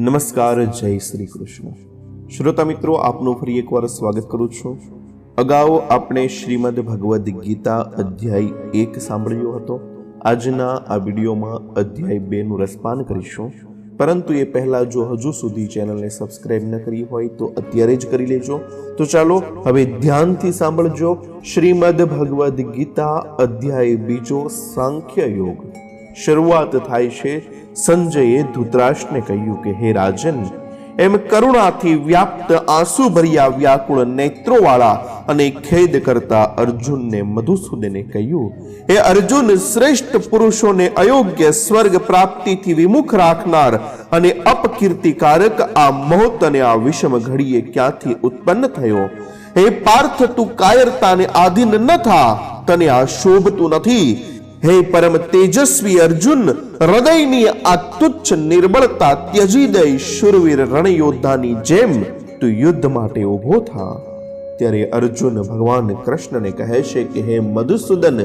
નમસ્કાર, જય શ્રી કૃષ્ણ. શ્રોતા મિત્રો, આપનું ફરી એકવાર સ્વાગત કરું છું. અગાઉ આપણે શ્રીમદ ભગવદ્ ગીતા અધ્યાય 1 સાંભળ્યો હતો. આજના આ વિડીયોમાં અધ્યાય 2 નું રસપાન કરીશું. પરંતુ એ પહેલા જો હજુ સુધી ચેનલને સબસ્ક્રાઇબ ન કરી હોય તો અત્યારે જ કરી લેજો. તો ચાલો હવે ધ્યાનથી સાંભળજો. શ્રીમદ ભગવદ્ ગીતા અધ્યાય 2 સાંખ્ય યોગ. શરૂઆત થાય છે સંજયે ધૃતરાષ્ટ્રને કહ્યું કે હે રાજન, એમ કરુણાથી વ્યાપ્ત આંસુ ભર્યા વ્યાકુળ નેત્રોવાળા અને ખેદ કરતા અર્જુનને મધુસૂદને કહ્યું, હે અર્જુન, શ્રેષ્ઠ પુરુષોને અયોગ્ય સ્વર્ગ પ્રાપ્તિથી વિમુખ રાખનાર અને અપકીર્તિકારક આ મોહ અને આ વિષમ ઘડીએ ક્યાંથી ઉત્પન્ન થયો? હે પાર્થ, તું કાયરતાને આધીન ન થા, તને આ શોભતું નથી. હે પરમ તેજસ્વી અર્જુન, હૃદયની આ તુચ્છ નિર્બળતા ત્યજી દઈ શુરવીર રણયોદ્ધાની જેમ તું યુદ્ધ માટે ઊભો થા. ત્યારે અર્જુન ભગવાન કૃષ્ણને કહે છે કે હે મધુસૂદન,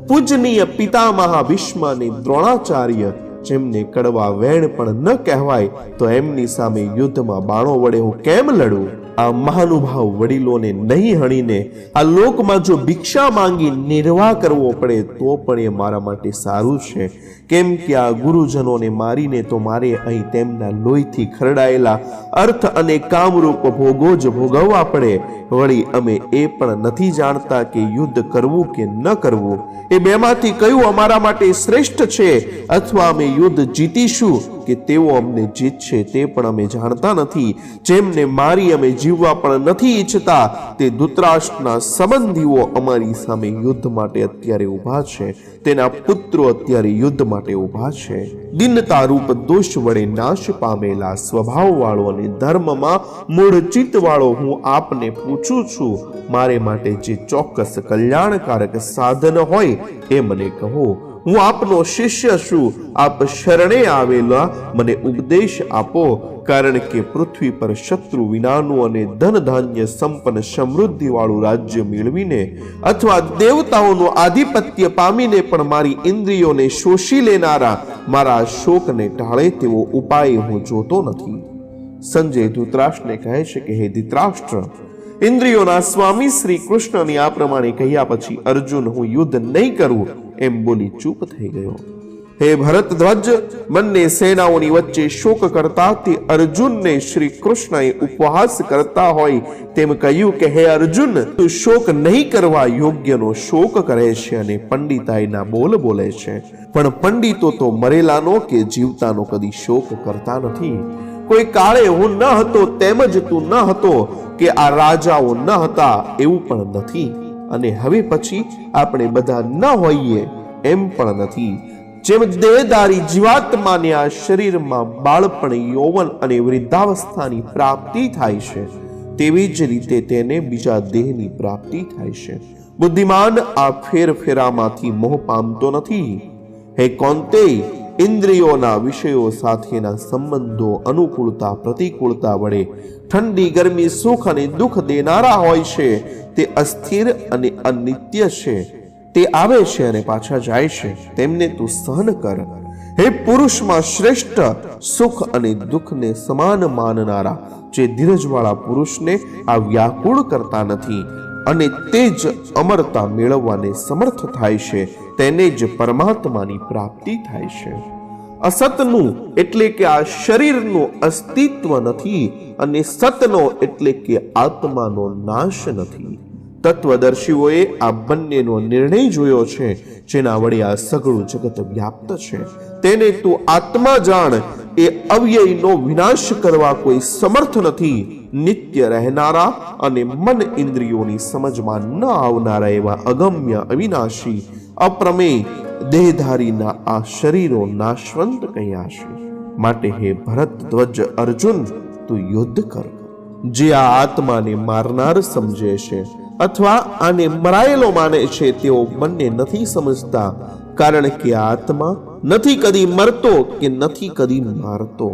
પૂજનીય પિતામહ ભીષ્મ અને દ્રોણાચાર્ય, જેમને કડવા વેણ પણ ન કહેવાય, તો એમની સામે યુદ્ધમાં બાણો વડે હું કેમ લડું? આ મહાનુભાવ વડીલોને નહીં હણીને આ લોકમાં જો ભિક્ષા માંગી નિર્વાહ કરવો પડે તો પણ એ મારા માટે સારું છે. કેમ કે આ ગુરુજનોને મારીને તો મારે અહીં તેમના લોહીથી ખરડાયેલા અર્થ અને કામરૂપ ભોગો જ ભોગવવા પડે. વળી અમે એ પણ નથી જાણતા કે યુદ્ધ કરવું કે ન કરવું, એ બેમાંથી કયું અમારા માટે શ્રેષ્ઠ છે, અથવા અમે યુદ્ધ જીતીશું કે તેઓ અમને જીતશે તે પણ અમે જાણતા નથી. જેમને મારી અમે જીવવા પણ નથી ઈચ્છતા, તે ધૃતરાષ્ટ્રના સંબંધીઓ અમારી સામે યુદ્ધ માટે અત્યારે ઊભા છે. તેના પુત્રો અત્યારે યુદ્ધ માટે ઊભા છે. દિનતા રૂપ દોષ વડે નાશ પામેલા સ્વભાવ વાળો અને ધર્મમાં મૂળચિત વાળો હું આપને પૂછું છું, મારે માટે જે ચોક્કસ કલ્યાણકારક સાધન હોય એ મને કહો. હું આપનો શિષ્ય છું. આપ શરણે આવેલા મને ઉપદેશ આપો. કારણ કે પૃથ્વી પર શત્રુ વિનાનું અને ધન ધાન્ય સંપન્ન સમૃદ્ધિ વાળું રાજ્ય મેળવીને અથવા દેવતાઓનું આધિપત્ય પામીને પણ મારી ઇન્દ્રિયોને શોષી લેનારા મારા શોકને ટાળે તેવો ઉપાય હું જોતો નથી. સંજય ધૃતરાષ્ટ્રને કહે છે કે હે ધૃતરાષ્ટ્ર, ઇન્દ્રિયોના સ્વામી શ્રી કૃષ્ણની આ પ્રમાણે કહ્યા પછી અર્જુન હું યુદ્ધ નહીં કરું એમ બોલી ચૂપ થઈ ગયો. હે ભરતધ્વજ, બંને સેનાઓની વચ્ચે શોક કરતા તે અર્જુનને શ્રી કૃષ્ણએ ઉપહાસ કરતા હોય તેમ કહ્યું કે હે અર્જુન, તું શોક નહીં કરવા યોગ્યનો શોક કરે છે અને પંડિતાઈના બોલ બોલે છે. પણ પંડિતો તો મરેલાનો કે જીવતાનો કદી શોક કરતા નથી. કોઈ કાળે હું ન હતો તેમજ તું ન હતો, કે આ રાજાઓ ન હતા એવું પણ નથી, અને હવે પછી આપણે બધા ન હોઈએ એમ પણ નથી. જેમ દેહધારી જીવાત્માને આ શરીરમાં બાળપણ, યૌવન અને વૃદ્ધાવસ્થાની પ્રાપ્તિ થાય છે, તેવી જ રીતે તેને બીજા દેહની પ્રાપ્તિ થાય છે. બુદ્ધિમાન આ ફેરફેરામાંથી મોહ પામતો નથી. હે કૌંતેય, ઇન્દ્રિયોના વિષયો સાથેના સંબંધો અનુકૂળતા પ્રતિકૂળતા વડે ઠંડી ગરમી સુખ અને દુઃખ દેનારા હોય છે. તે અસ્થિર અને અનિત્ય છે. તે આવે છે અને પાછા જાય છે. તેમને તું સહન કર. હે પુરુષમાં શ્રેષ્ઠ, સુખ અને દુઃખને સમાન માનનારા જે ધીરજવાળા પુરુષને આ વ્યાકુળ કરતા નથી અને તે જ અમરતા મેળવવાને સમર્થ થાય છે, તેને જ પરમાત્માની પ્રાપ્તિ થાય છે. અસતનું એટલે કે આ શરીરનું અસ્તિત્વ નથી અને સતનો એટલે કે આત્માનો નાશ નથી. તત્વદર્શીઓએ આ બંનેનો નિર્ણય જોયો છે, જેના વડે આ સઘળું જગત વ્યાપ્ત છે. તેને તું આત્મા જાણ. એ અવ્યયનો વિનાશ કરવા કોઈ સમર્થ નથી. નિત્ય રહેનારા અને મન ઇન્દ્રિયોની સમજમાં ન આવનારા એવા અગમ્ય, અવિનાશી, અપ્રમેય દેહધારીના આ શરીરો નાશવંત કહ્યા છે. માટે હે ભરતધ્વજ અર્જુન, તું યુદ્ધ કર. જે આ આત્માને મારનાર સમજે છે અથવા આને મરાયેલો માને છે, તેઓ બંને નથી સમજતા. કારણ કે આ આત્મા નથી કદી મરતો કે નથી કદી મારતો.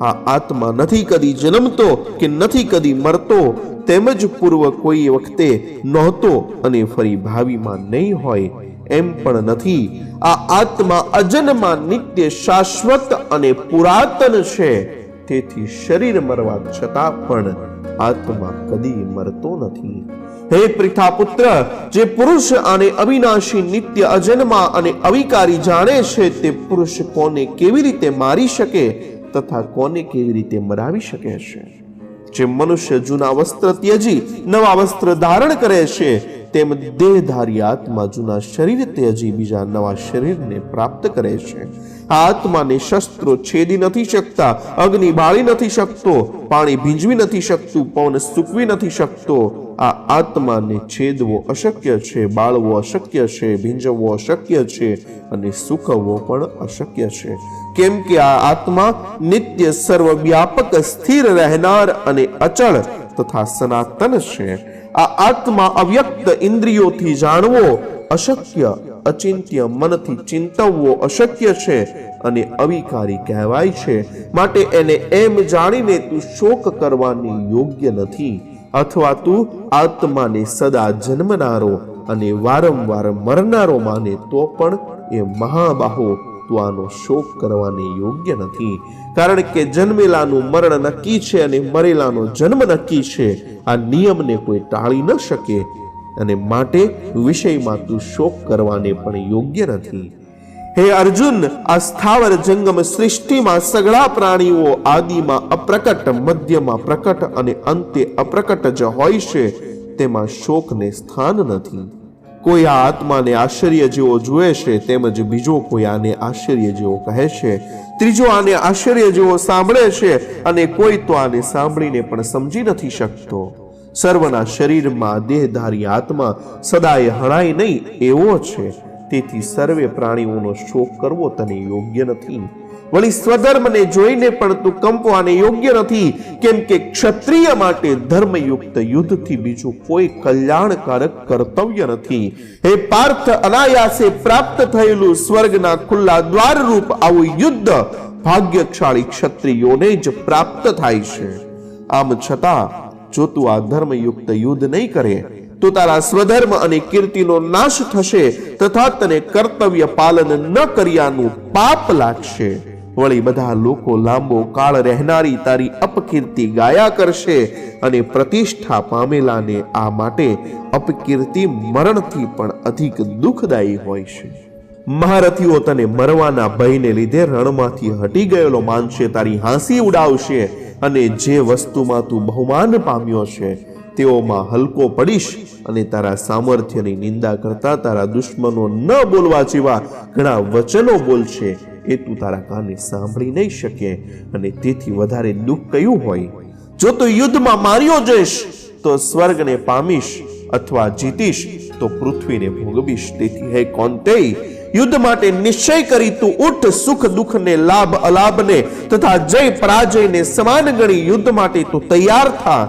આ આત્મા નથી કદી જન્મતો કે નથી કદી મરતો, તેમજ પૂર્વ કોઈ વખતે નહોતો અને ફરી ભાવિમાં નહીં હોય એમ પણ નથી. આ આત્મા અજન્મા, નિત્ય, શાશ્વત અને પુરાતન છે. તેથી શરીર મરવા છતાં પણ આત્મા કદી મરતો નથી. હે પૃથાપુત્ર, જે પુરુષ આને અવિનાશી, નિત્ય, અજન્મા અને અવિકારી જાણે છે, તે પુરુષ કોને કેવી રીતે મારી શકે તથા કોને કેવી રીતે મરાવી શકે છે? જે મનુષ્ય જૂના વસ્ત્ર ત્યજી નવા વસ્ત્ર ધારણ કરે છે, તેમ દેહધારી આત્મા જૂના શરીર ત્યજી બીજા નવા શરીરને પ્રાપ્ત કરે છે. આ આત્માને શસ્ત્રો છેદી નથી શકતા, અગ્નિ બાળી નથી શકતો, પાણી ભીંજવી નથી શકતું, પવન સૂકવી નથી શકતો. આ આત્માને છેદવો અશક્ય છે, બાળવો અશક્ય છે, ભીંજવવો અશક્ય છે અને સૂકવવો પણ અશક્ય છે. કેમ કે આ આત્મા નિત્ય, સર્વવ્યાપક, સ્થિર રહેનાર અને અચળ તથા સનાતન છે. આ આત્મા અવ્યક્ત, ઇન્દ્રિયોથી જાણવો અશક્ય, અચિંત્ય, મનથી ચિંતવવો અશક્ય છે અને અવિકારી કહેવાય છે. માટે એને એમ જાણીને તું શોક કરવાની યોગ્ય નથી, અથવા તું આત્માને સદા જન્મનારો અને વારંવાર મરનારો માને તો પણ એ મહાબાહો તું આનો શોક કરવાને યોગ્ય નથી. કારણ કે જન્મેલાનું મરણ નક્કી છે અને મરેલાનો જન્મ નક્કી છે. આ નિયમને કોઈ ટાળી ન શકે અને માટે વિષયમાં તું શોક કરવાને પણ યોગ્ય નથી. હે અર્જુન, આ સ્થાવર જંગમ સૃષ્ટિમાં સગળા પ્રાણીઓ આદિમાં અપ્રકટ, મધ્યમાં પ્રકટ અને અંતે અપ્રકટ જ હોય છે. તેમાં શોકને સ્થાન નથી. કોઈ આ આત્માને આશ્ચર્ય જેવો જુએ છે, તેમજ બીજો કોઈ આને આશ્ચર્ય જેવો કહે છે, ત્રીજો આને આશ્ચર્ય જેવો સાંભળે છે અને કોઈ તો આને સાંભળીને પણ સમજી નથી શકતો. સર્વના શરીરમાં દેહધારી આત્મા સદાય હણાય નહીં એવો છે. તેથી સર્વે પ્રાણીઓનો શોક કરવો તને યોગ્ય નથી. વળી સ્વધર્મને જોઈને પણ તું કંપવાને યોગ્ય નથી. કેમ કે ક્ષત્રિય માટે ધર્મયુક્ત યુદ્ધથી બીજું કોઈ કલ્યાણકારક કર્તવ્ય નથી. હે પાર્થ, અનાયાસે પ્રાપ્ત થયેલું સ્વર્ગના ખુલ્લા દ્વાર રૂપ આવું યુદ્ધ ભાગ્યશાળી ક્ષત્રિયોને જ પ્રાપ્ત થાય છે. આમ છતાં જો તું આ ધર્મયુક્ત યુદ્ધ નહીં કરે તો તારા સ્વધર્મ અને કીર્તિનો નાશ થશે તથા તને કર્તવ્ય પાલન ન કર્યાનું પાપ લાગશે. વળી બધા લોકો લાંબો કાળ રહેનારી તારી અપકીર્તિ ગાયા કરશે અને પ્રતિષ્ઠા પામેલાને આ માટે અપકીર્તિ મરણથી પણ અધિક દુઃખદાયી હોય છે. મહારથીઓ તને મરવાના ભયને લીધે રણમાંથી હટી ગયેલો માનશે, તારી હાંસી ઉડાવશે અને જે વસ્તુમાં તું બહુમાન પામ્યો છે તેઓમાં હલકો પડીશ અને તારા સામર્થ્યની નિંદા કરતા તારા દુશ્મનો ન બોલવા જેવા ઘણા વચનો બોલશે. એ તું તારા કાને સાંભળી નહીં શકે અને તેથી વધારે દુઃખ કયું હોય? જો તું યુદ્ધમાં માર્યો જઈશ તો સ્વર્ગને પામીશ, અથવા જીતીશ તો પૃથ્વીને ભોગવીશ. તેથી હે કૌંતેય, યુદ્ધ માટે નિશ્ચય કરી તું ઉઠ. સુખ દુઃખને, લાભ અલાભને તથા જય પરાજયને સમાન ગણી યુદ્ધ માટે તું તૈયાર થા.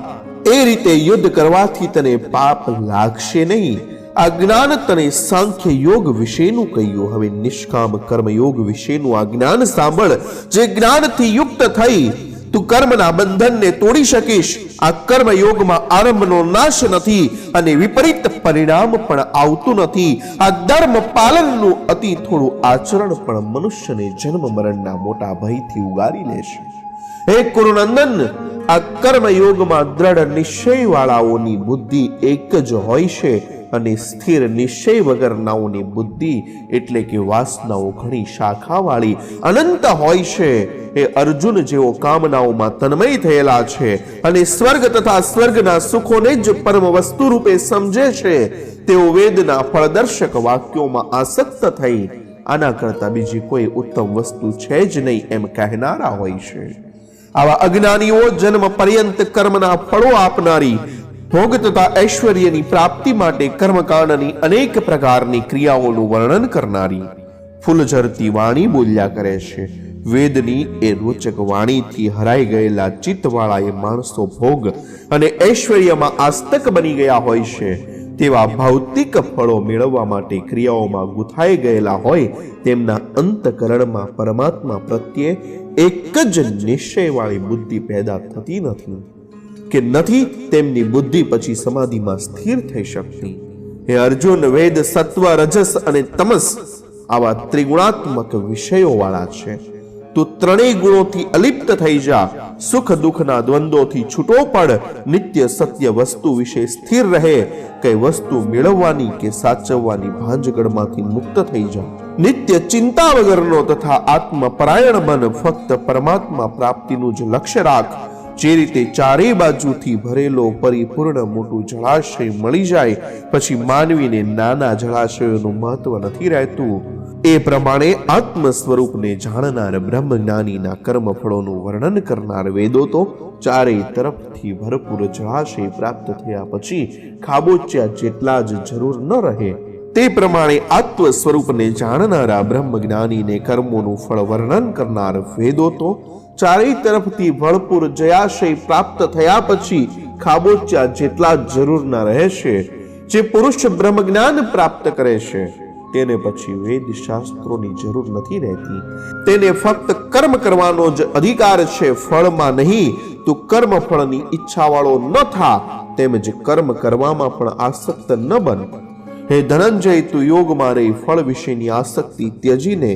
એ રીતે યુદ્ધ કરવાથી તને પાપ લાગશે નહીં. આ જ્ઞાન તને સાંખ્ય યોગ વિશેનું કહ્યું. હવે નિષ્કામ કર્મયોગ વિશેનું આ જ્ઞાન સાંભળ. જે જ્ઞાનથી યુક્ત થઈ તું કર્મના બંધનને તોડી શકીશ. આ કર્મયોગમાં આરંભનો નાશ નથી અને વિપરીત પરિણામ પણ આવતું નથી. આ ધર્મ પાલનનું અતિ થોડું આચરણ પણ મનુષ્યને જન્મ મરણના મોટા ભયથી ઉગારી લેશે. હે કુરુનંદન, આ કર્મયોગમાં દ્રઢ નિશ્ચય વાળાઓની બુદ્ધિ એક જ હોય છે અને સ્થિર નિશ્ચય વગરનાઓની બુદ્ધિ એટલે કે વાસનાઓ ઘણી શાખાવાળી અનંત હોય છે. એ અર્જુન જેઓ કામનાઓમાં તન્મય થયેલા છે અને સ્વર્ગ તથા સ્વર્ગના સુખોને જ પરમ વસ્તુ રૂપે સમજે છે, તેઓ વેદના ફળદર્શક વાક્યોમાં આસક્ત થઈ આના કરતા બીજી કોઈ ઉત્તમ વસ્તુ છે જ નહીં એમ કહેનારા હોય છે. આવા અજ્ઞાનીઓ જન્મ પર્યંત કર્મના ફળો આપનારી, ભોગ તથા ઐશ્વર્યની પ્રાપ્તિ માટે કર્મકાંડની અનેક પ્રકારની ક્રિયાઓનું વર્ણન કરનારી ફૂલઝરતી વાણી બોલ્યા કરે છે. વેદની એ રોચક વાણીથી હરાઈ ગયેલા ચિત્તવાળા એ માણસો ભોગ અને ઐશ્વર્યમાં આસ્તક બની ગયા હોય છે. તેવા ભૌતિક ફળો મેળવવા માટે ક્રિયાઓમાં ગુથાઈ ગયેલા હોય તેમના અંતકરણમાં પરમાત્મા પ્રત્યે એક જ નિશ્ચયવાળી બુદ્ધિ પેદા થતી નથી કે નથી તેમની બુદ્ધિ પછી સમાધિમાં સ્થિર થઈ શકતી. હે અર્જુન, વેદ સત્વ, રજસ અને તમસ આવા ત્રિગુણાત્મક વિષયો વાળા છે. તું ત્રણેય ગુણોથી અલિપ્ત થઈ જા, સુખ દુઃખના દ્વંદ્વોથી છૂટો પડ, નિત્ય સત્ય વસ્તુ વિશે સ્થિર રહે, કઈ વસ્તુ મેળવવાની કે સાચવવાની ભાંજગડમાંથી મુક્ત થઈ જા. નિત્ય ચિંતા વગરનો તથા આત્મપરાયણ બન, ફક્ત પરમાત્મા પ્રાપ્તિનું જ લક્ષ્ય રાખ. જે રીતે ચારે બાજુથી ભરેલો પરિપૂર્ણ મોટું જળાશય મળી જાય પછી માનવીને નાના જળાશયોનું મહત્વ નથી રહેતું, એ પ્રમાણે આત્મ સ્વરૂપને જાણનાર બ્રહ્મજ્ઞાનીના કર્મફળોનું વર્ણન કરનાર વેદો તો ચારે તરફથી ભરપૂર જળાશય પ્રાપ્ત થયા પછી ખાબોચ્યા જેટલા જ જરૂર ન રહે, તે પ્રમાણે આત્મ સ્વરૂપને જાણનારા બ્રહ્મજ્ઞાનીને કર્મોનું ફળ વર્ણન કરનાર વેદો તો ચારે તરફથી ભરપૂર જળાશય પ્રાપ્ત થયા પછી ખાબોચ્યા જેટલા જરૂર ન રહેશે. જે પુરુષ બ્રહ્મજ્ઞાન પ્રાપ્ત કરે છે તેને પછી વેદ શાસ્ત્રોની જરૂર નથી રહેતી. તેને ફક્ત કર્મ કરવાનો જ અધિકાર છે, ફળમાં નહીં. તું કર્મ ફળની ઈચ્છાવાળો ન થા, તેમજ કર્મ કરવામાં પણ આસક્ત ન બન. હે ધનંજય, તું યોગમાં રહી ફળ વિશેની આસક્તિ ત્યજીને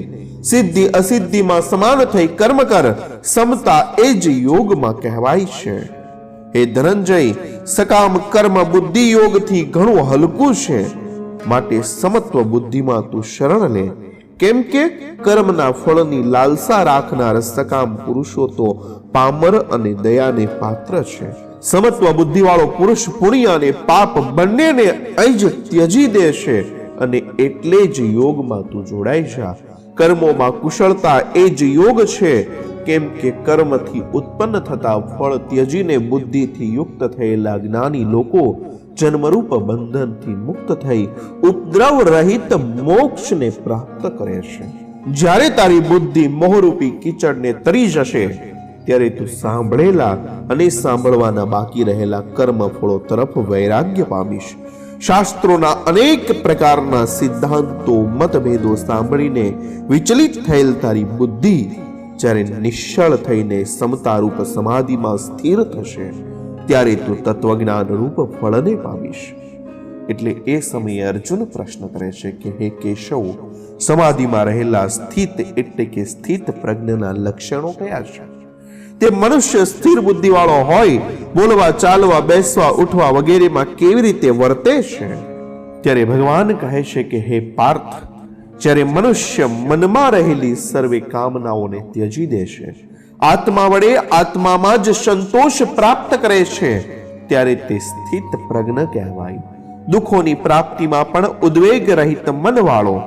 સિદ્ધિ અસિદ્ધિમાં સમાન થઈ કર્મ કર. સમતા એ જ યોગમાં કહેવાય છે. હે ધનંજય, સકામ કર્મ બુદ્ધિ યોગથી ઘણું હલકું છે, માટે સમત્વ બુદ્ધિમાં તું શરણ લે. કેમ કે કર્મના ફળની લાલસા રાખનાર સકામ પુરુષો તો પામર અને દયાને પાત્ર છે. સમત્વ બુદ્ધિવાળો પુરુષ પુણ્ય અને પાપ બંનેને અહીં જ ત્યજી દેશે, અને એટલે જ યોગમાં તું જોડાઈ જા. કર્મોમાં કુશળતા એ જ યોગ છે. કેમ કે કર્મથી ઉત્પન્ન થતા ફળ ત્યજીને બુદ્ધિથી યુક્ત થયેલા જ્ઞાની લોકો જન્મરૂપ બંધનથી મુક્ત થઈ ઉપદ્રવ રહિત મોક્ષને પ્રાપ્ત કરે છે. જ્યારે તારી બુદ્ધિ મોહરૂપી કીચડને તરી જશે ત્યારે તું સાંભળેલા અને સાંભળવાના બાકી રહેલા કર્મ ફળો તરફ વૈરાગ્ય પામીશ. શાસ્ત્રોના અનેક પ્રકારના સિદ્ધાંતો મતભેદો સાંભળીને વિચલિત થયેલ તારી બુદ્ધિ જ્યારે નિશ્ચળ થઈને સમતારૂપ સમાધિમાં સ્થિર થશે ત્યારે તું તત્વજ્ઞાન રૂપ ફળને પામીશ. એટલે એ સમયે અર્જુન પ્રશ્ન કરે છે કે હે કેશવ, સમાધિમાં રહેલા સ્થિત એટલે કે સ્થિત પ્રજ્ઞના લક્ષણો કયા છે? તે મનુષ્ય સ્થિર બુદ્ધિ વાળો હોય બોલવા ચાલવા બેસવા ઉઠવા વગેરેમાં કેવી રીતે વર્તે છે? ત્યારે ભગવાન કહે છે કે હે પાર્થ, જ્યારે મનુષ્ય મનમાં રહેલી સર્વે કામનાઓને ત્યજી દેશે, આત્મા વડે આત્મામાં જ સંતોષ પ્રાપ્ત કરે છે, ત્યારે તે સ્થિત પ્રજ્ઞ કહેવાય. દુઃખોની પ્રાપ્તિમાં પણ ઉદ્વેગ રહિત મનવાળો,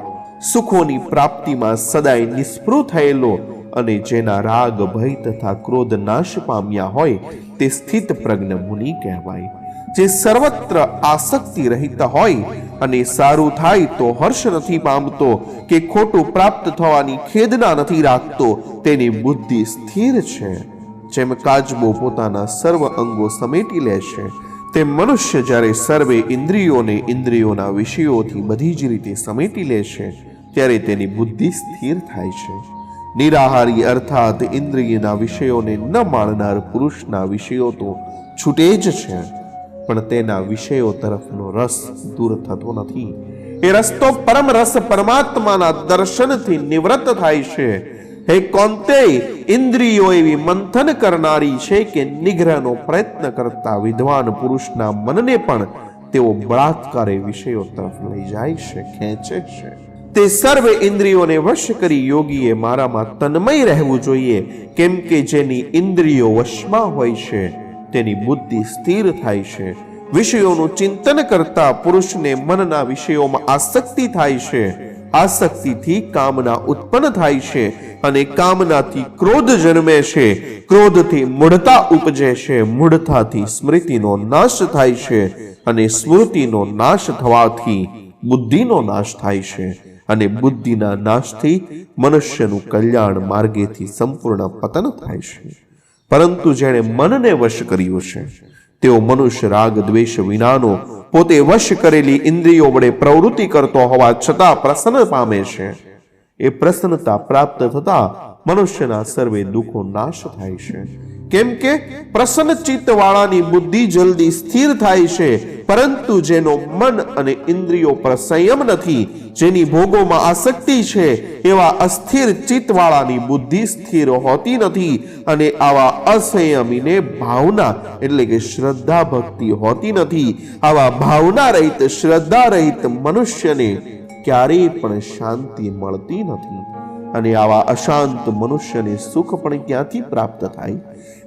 સુખોની પ્રાપ્તિમાં સદાય નિસ્પૃહ થયેલો અને જેના રાગ ભય તથા ક્રોધ નાશ પામ્યા હોય તે સ્થિત પ્રજ્ઞ મુનિ કહેવાય. જે સર્વત્ર આસક્તિ રહિત હોય અને સારું થાય તો હર્ષ નથી પામતો કે ખોટું પ્રાપ્ત થવાની ખેદના નથી રાખતો, તેની બુદ્ધિ સ્થિર છે. જેમ કાચબો પોતાના સર્વ અંગો સમેટી લે છે, તેમ મનુષ્ય જ્યારે સર્વે ઇન્દ્રિયોને ઇન્દ્રિયોના વિષયોથી બધી જ રીતે સમેટી લે છે ત્યારે તેની બુદ્ધિ સ્થિર થાય છે. નિરાહારી અર્થાત ઇન્દ્રિયના વિષયોને ન માણનાર પુરુષના વિષયો તો છૂટે જ છે, પણ તેના વિષયો તરફનો રસ દૂર થતો નથી. એ રસ્તો પરમ રસ પરમાત્માના દર્શનથી નિવૃત્ત થાય છે. હે કૌંતેય, ઇન્દ્રિયો એવી મંથન કરનારી છે કે નિગ્રહનો પ્રયત્ન કરતા વિદ્વાન પુરુષના મનને પણ તેઓ બળાત્કારે વિષયો તરફ લઈ જાય છે, ખેંચે છે. તે સર્વે ઇન્દ્રિયોને વશ કરી યોગીએ મારામાં તન્મય રહેવું જોઈએ. કેમ કે જેની ઇન્દ્રિયો વશમાં હોય છે તેની બુદ્ધિ સ્થિર થાય છે. વિષયોનું ચિંતન કરતા પુરુષને મનના વિષયોમાં આસક્તિ થાય છે. આસક્તિથી કામના ઉત્પન્ન થાય છે અને કામનાથી ક્રોધ જન્મે છે. ક્રોધથી મૂઢતા ઉપજે છે. મૂઢતાથી સ્મૃતિનો નાશ થાય છે અને સ્મૃતિનો નાશ થવાથી બુદ્ધિનો નાશ થાય છે અને બુદ્ધિના નાશથી મનુષ્યનું કલ્યાણ માર્ગેથી સંપૂર્ણ પતન થાય છે. પરંતુ જેણે મનને વશ કર્યું છે તેઓ મનુષ્ય રાગ દ્વેષ વિનાનો પોતે વશ કરેલી ઇન્દ્રિયો વડે પ્રવૃત્તિ કરતો હોવા છતાં પ્રસન્ન પામે છે. એ પ્રસન્નતા પ્રાપ્ત થતા મનુષ્યના સર્વે દુઃખો નાશ થાય છે. કેમ કે પ્રસન્ન ચિત્ત વાળાની બુદ્ધિ જલ્દી સ્થિર થાય છે પરંતુ જેનો મન અને ઇન્દ્રિયો પર સંયમ નથી, જેની ભોગોમાં આસક્તિ છે, એવા અસ્થિર ચિત્તવાળાની બુદ્ધિ સ્થિર હોતી નથી અને આવા અસંયમીને ભાવના એટલે કે શ્રદ્ધા ભક્તિ હોતી નથી. આવા ભાવના રહિત શ્રદ્ધા રહિત મનુષ્યને ક્યારેય પણ શાંતિ મળતી નથી અને આવા અશાંત મનુષ્યને સુખ પણ ક્યાંથી પ્રાપ્ત થાય?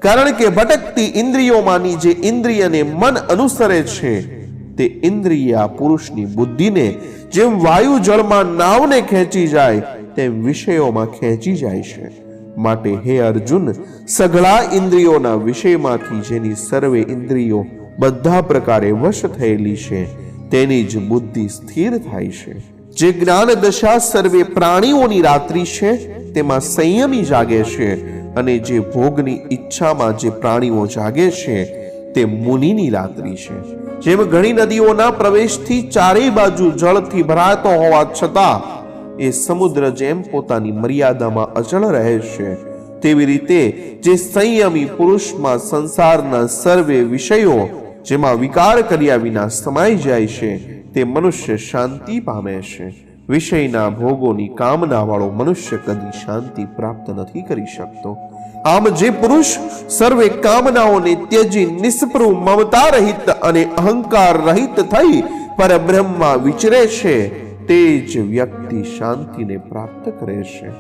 કારણ કે ભટકતી ઇન્દ્રિયોમાંની જે ઇન્દ્રિયને મન અનુસરે છે તે ઇન્દ્રિય પુરુષની બુદ્ધિને જેમ વાયુ જળમાં નાવને ખેંચી જાય તેમ વિષયોમાં ખેંચી જાય છે. માટે હે અર્જુન, સઘળા ઇન્દ્રિયોના વિષયમાંથી જેની સર્વે ઇન્દ્રિયો બધા પ્રકારે વશ થયેલી છે તેની જ બુદ્ધિ સ્થિર થાય છે. જે જ્ઞાન દશા સર્વે પ્રાણીઓની રાત્રિ છે તેમાં સંયમી જાગે છે અને જે ભોગની ઈચ્છામાં જે પ્રાણીઓ જાગે છે તે મુનિની રાત્રિ છે. જેમ ઘણી નદીઓના પ્રવેશથી ચારેય બાજુ જળથી ભરાતો હોવા છતાં એ સમુદ્ર જેમ પોતાની મર્યાદામાં અચળ રહે છે, તેવી રીતે જે સંયમી પુરુષમાં સંસારના સર્વે વિષયો જેમાં વિકાર કર્યા વિના સમાઈ જાય છે તે મનુષ્ય શાંતિ પામે છે. વિષયના ભોગોની કામના વાળો મનુષ્ય કદી શાંતિ પ્રાપ્ત નથી કરી શકતો. આમ જે પુરુષ સર્વે કામનાઓને ત્યજી નિસ્પૃહ મમતા રહિત અને અહંકાર રહિત થઈ પરબ્રહ્મમાં વિચરે છે તે જ વ્યક્તિ શાંતિને પ્રાપ્ત કરે છે.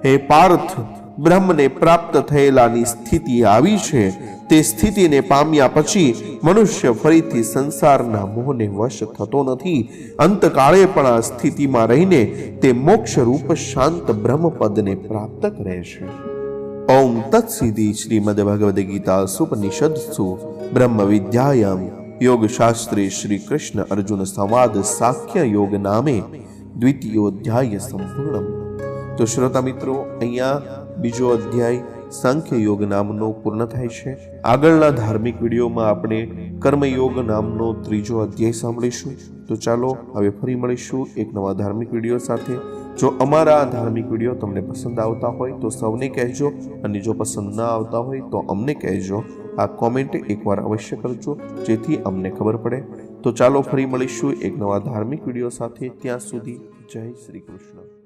હે પાર્થ, બ્રહ્મને પ્રાપ્ત થયેલાની સ્થિતિ આવી છે. તે સ્થિતિને પામ્યા પછી મનુષ્ય ફરીથી સંસારના મોહને વશ થતો નથી. અંતકાળે પણ આ સ્થિતિમાં રહીને તે મોક્ષ રૂપ શાંત બ્રહ્મપદને પ્રાપ્ત કરે છે. ઓમ તત્સિદ્ધિ. શ્રીમદ ભગવદ્ ગીતા સુપનિષદસુ બ્રહ્મ વિદ્યાયામ યોગશાસ્ત્રે શ્રી કૃષ્ણ અર્જુન સંવાદ સાખ્ય યોગ નામે દ્વિતીયોધ્યાય સંપૂર્ણમ. તો શ્રોતા મિત્રો, અહીંયા બીજો અધ્યાય સાંખ્ય યોગ નામનો પૂર્ણ થાય છે. આગળના ધાર્મિક વિડીયોમાં આપણે કર્મયોગ નામનો ત્રીજો અધ્યાય સાંભળીશું. તો ચાલો હવે ફરી મળીશું એક નવા ધાર્મિક વિડીયો સાથે. જો અમારા ધાર્મિક વિડીયો તમને પસંદ આવતા હોય તો સૌને કહેજો, અને જો પસંદ ના આવતા હોય તો અમને કહેજો. આ કોમેન્ટ એકવાર અવશ્ય કરજો જેથી અમને ખબર પડે. તો ચાલો ફરી મળીશું એક નવા ધાર્મિક વિડીયો સાથે. ત્યાં સુધી જય શ્રી કૃષ્ણ.